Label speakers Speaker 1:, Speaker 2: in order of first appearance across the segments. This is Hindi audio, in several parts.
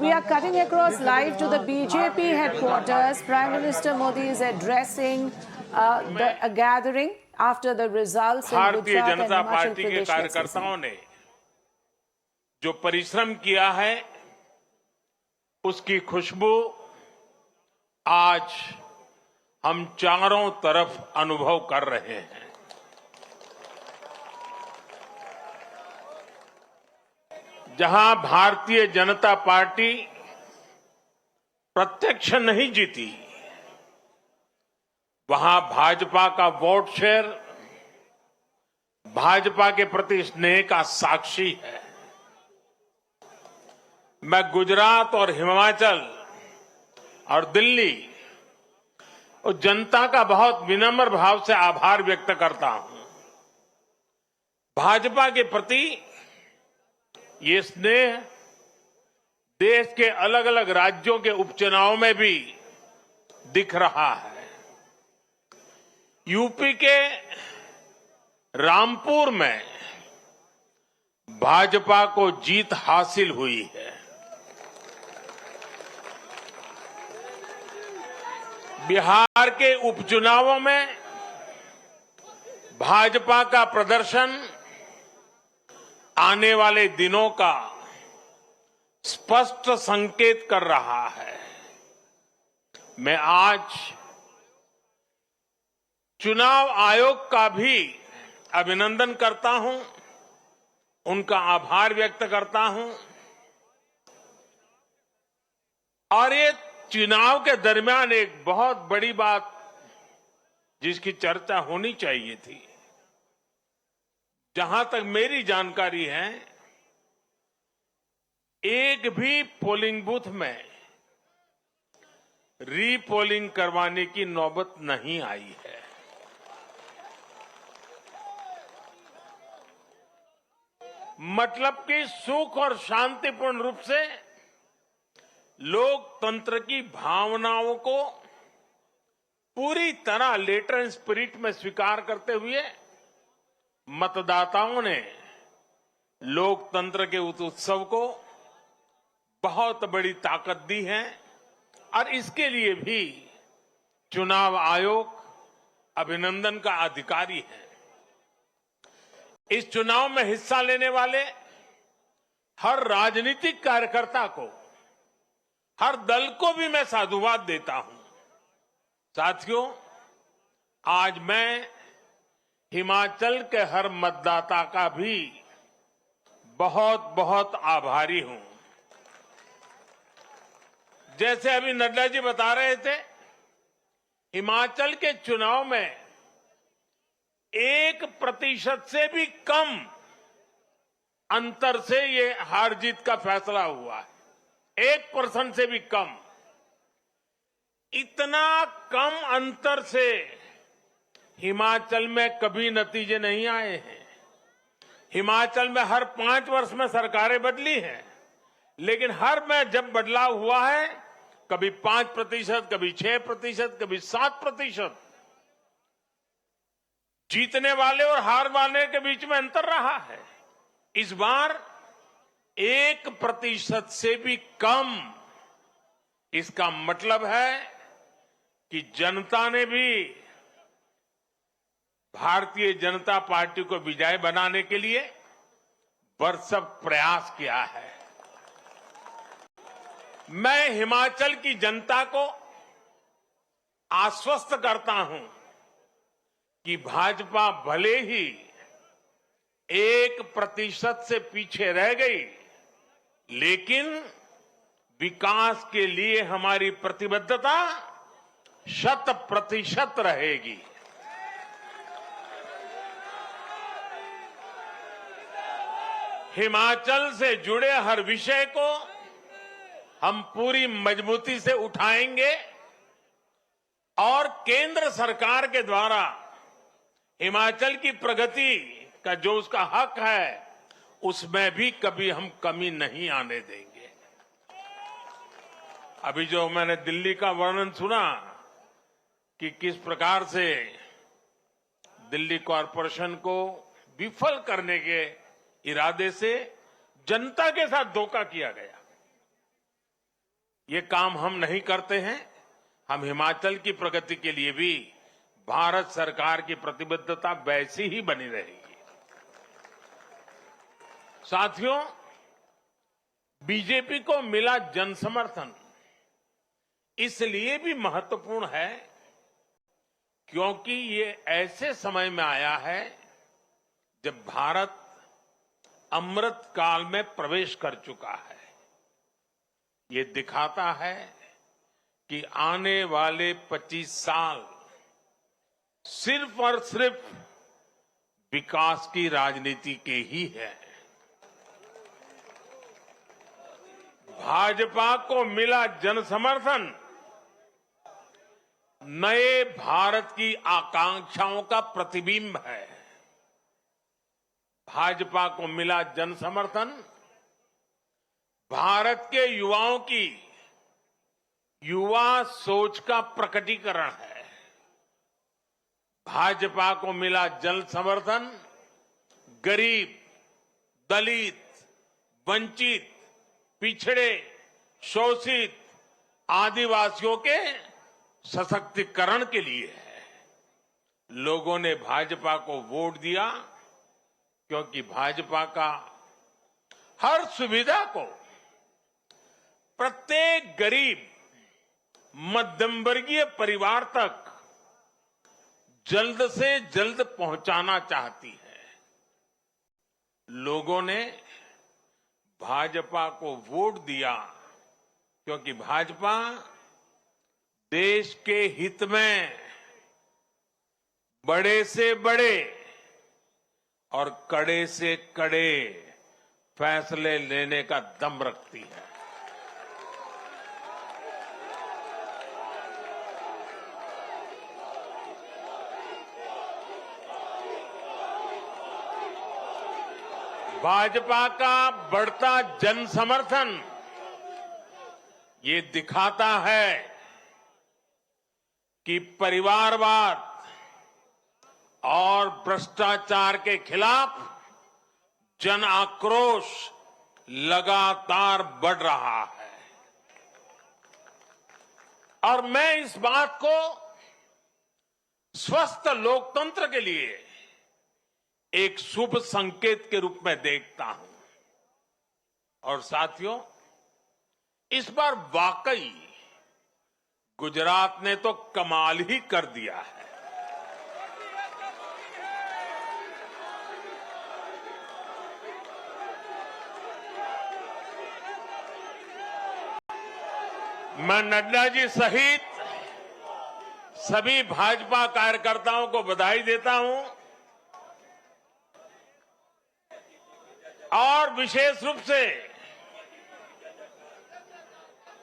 Speaker 1: we are cutting across live to the BJP headquarters. Prime Minister Modi is addressing a gathering after the results in
Speaker 2: भारतीय
Speaker 1: Gujarat and
Speaker 2: Janata
Speaker 1: Himachal
Speaker 2: party के
Speaker 1: Pradesh.
Speaker 2: कार्यकर्ताओं ने जो परिश्रम किया है उसकी खुशबू आज हम चारों तरफ अनुभव कर रहे हैं। जहां भारतीय जनता पार्टी प्रत्यक्ष नहीं जीती, वहां भाजपा का वोट शेयर भाजपा के प्रति स्नेह का साक्षी है। मैं गुजरात और हिमाचल और दिल्ली और जनता का बहुत विनम्र भाव से आभार व्यक्त करता हूं। भाजपा के प्रति ये स्नेह देश के अलग अलग राज्यों के उपचुनाव में भी दिख रहा है। यूपी के रामपुर में भाजपा को जीत हासिल हुई है। बिहार के उपचुनावों में भाजपा का प्रदर्शन आने वाले दिनों का स्पष्ट संकेत कर रहा है। मैं आज चुनाव आयोग का भी अभिनंदन करता हूं, उनका आभार व्यक्त करता हूं और ये चुनाव के दरमियान एक बहुत बड़ी बात जिसकी चर्चा होनी चाहिए थी, जहां तक मेरी जानकारी है, एक भी पोलिंग बूथ में रीपोलिंग करवाने की नौबत नहीं आई है। मतलब कि सुख और शांतिपूर्ण रूप से लोकतंत्र की भावनाओं को पूरी तरह लेटर एंड स्पिरिट में स्वीकार करते हुए मतदाताओं ने लोकतंत्र के उस उत्सव को बहुत बड़ी ताकत दी है और इसके लिए भी चुनाव आयोग अभिनंदन का अधिकारी है। इस चुनाव में हिस्सा लेने वाले हर राजनीतिक कार्यकर्ता को, हर दल को भी मैं साधुवाद देता हूं। साथियों, आज मैं हिमाचल के हर मतदाता का भी बहुत बहुत आभारी हूं। जैसे अभी नड्डा जी बता रहे थे, हिमाचल के चुनाव में 1% से भी कम अंतर से ये हार जीत का फैसला हुआ है। 1% से भी कम। इतना कम अंतर से हिमाचल में कभी नतीजे नहीं आए हैं। हिमाचल में हर 5 वर्ष में सरकारें बदली हैं, लेकिन हर में जब बदलाव हुआ है, कभी 5%, कभी 6%, कभी 7%। जीतने वाले और हार वाले के बीच में अंतर रहा है। इस बार 1% से भी कम। इसका मतलब है कि जनता ने भी भारतीय जनता पार्टी को विजय बनाने के लिए भरसक प्रयास किया है। मैं हिमाचल की जनता को आश्वस्त करता हूं कि भाजपा भले ही 1% से पीछे रह गई, लेकिन विकास के लिए हमारी प्रतिबद्धता 100% रहेगी। हिमाचल से जुड़े हर विषय को हम पूरी मजबूती से उठाएंगे और केंद्र सरकार के द्वारा हिमाचल की प्रगति का जो उसका हक है, उसमें भी कभी हम कमी नहीं आने देंगे। अभी जो मैंने दिल्ली का वर्णन सुना कि किस प्रकार से दिल्ली कॉरपोरेशन को विफल करने के इरादे से जनता के साथ धोखा किया गया, ये काम हम नहीं करते हैं, हम हिमाचल की प्रगति के लिए भी भारत सरकार की प्रतिबद्धता वैसी ही बनी रहेगी। साथियों, बीजेपी को मिला जनसमर्थन इसलिए भी महत्वपूर्ण है क्योंकि ये ऐसे समय में आया है जब भारत अमृत काल में प्रवेश कर चुका है। ये दिखाता है कि आने वाले 25 साल सिर्फ और सिर्फ विकास की राजनीति के ही है। भाजपा को मिला जनसमर्थन नए भारत की आकांक्षाओं का प्रतिबिंब है। भाजपा को मिला जनसमर्थन भारत के युवाओं की युवा सोच का प्रकटीकरण है। भाजपा को मिला जन समर्थन गरीब, दलित, वंचित, पिछड़े, शोषित, आदिवासियों के सशक्तिकरण के लिए है। लोगों ने भाजपा को वोट दिया क्योंकि भाजपा का हर सुविधा को प्रत्येक गरीब, मध्यम वर्गीय परिवार तक जल्द से जल्द पहुंचाना चाहती है। लोगों ने भाजपा को वोट दिया क्योंकि भाजपा देश के हित में बड़े से बड़े और कड़े से कड़े फैसले लेने का दम रखती है। भाजपा का बढ़ता जन समर्थन ये दिखाता है कि परिवारवाद और भ्रष्टाचार के खिलाफ जन आक्रोश लगातार बढ़ रहा है। और मैं इस बात को स्वस्थ लोकतंत्र के लिए एक शुभ संकेत के रूप में देखता हूं। और साथियों, इस बार वाकई गुजरात ने तो कमाल ही कर दिया है। मैं नड्डा जी सहित सभी भाजपा कार्यकर्ताओं को बधाई देता हूं और विशेष रूप से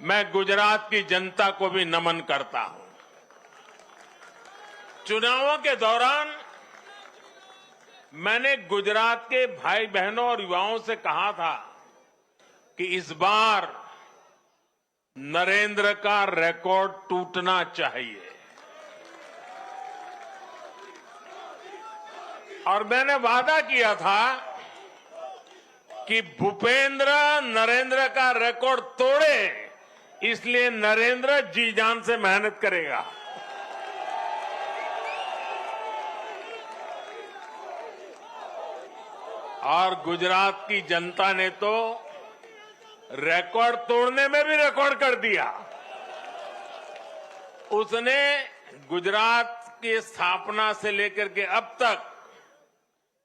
Speaker 2: मैं गुजरात की जनता को भी नमन करता हूं। चुनावों के दौरान मैंने गुजरात के भाई बहनों और युवाओं से कहा था कि इस बार नरेंद्र का रिकॉर्ड टूटना चाहिए। और मैंने वादा किया था कि भूपेंद्र नरेंद्र का रिकॉर्ड तोड़े, इसलिए नरेंद्र जी जान से मेहनत करेगा। और गुजरात की जनता ने तो रिकॉर्ड तोड़ने में भी रिकॉर्ड कर दिया। उसने गुजरात की स्थापना से लेकर के अब तक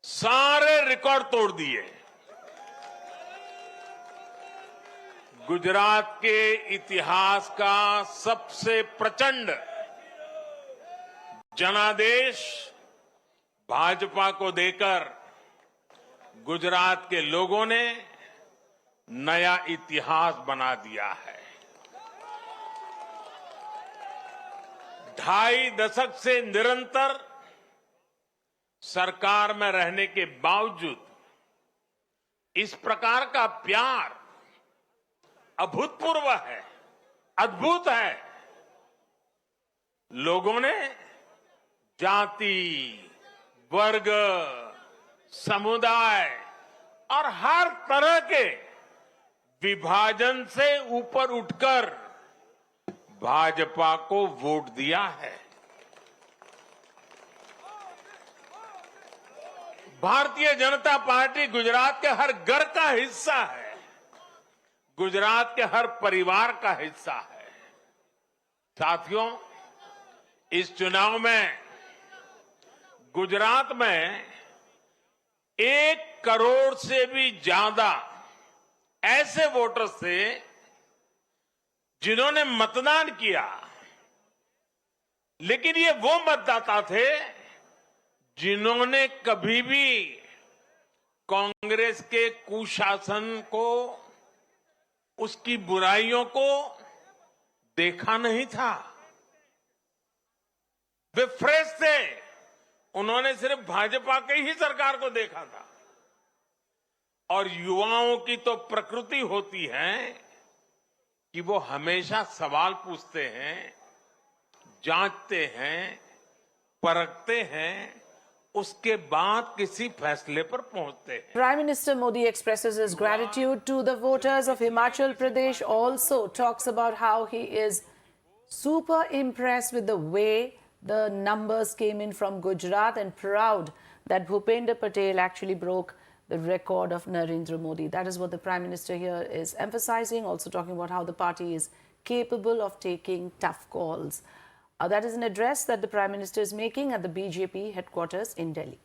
Speaker 2: सारे रिकॉर्ड तोड़ दिए। गुजरात के इतिहास का सबसे प्रचंड जनादेश भाजपा को देकर गुजरात के लोगों ने नया इतिहास बना दिया है। 2.5 दशक से निरंतर सरकार में रहने के बावजूद इस प्रकार का प्यार अभूतपूर्व है, अद्भुत है। लोगों ने जाति, वर्ग, समुदाय और हर तरह के विभाजन से ऊपर उठकर भाजपा को वोट दिया है। भारतीय जनता पार्टी गुजरात के हर घर का हिस्सा है, गुजरात के हर परिवार का हिस्सा है। साथियों, इस चुनाव में गुजरात में 1 करोड़ से भी ज्यादा ऐसे वोटर्स थे जिन्होंने मतदान किया, लेकिन ये वो मतदाता थे जिन्होंने कभी भी कांग्रेस के कुशासन को, उसकी बुराइयों को देखा नहीं था। वे फ्रेश थे, उन्होंने सिर्फ भाजपा की ही सरकार को देखा था। और युवाओं की तो प्रकृति होती है कि वो हमेशा सवाल पूछते हैं, जांचते हैं, परखते हैं, उसके बाद किसी फैसले पर पहुंचते हैं।
Speaker 1: Prime Minister Modi expresses his gratitude to the voters of Himachal Pradesh, also talks about how he is super impressed with the way the numbers came in from Gujarat and proud that Bhupender Patel actually broke the record of Narendra Modi. That is what the Prime Minister here is emphasizing, also talking about how the party is capable of taking tough calls. That is an address that the Prime Minister is making at the BJP headquarters in Delhi.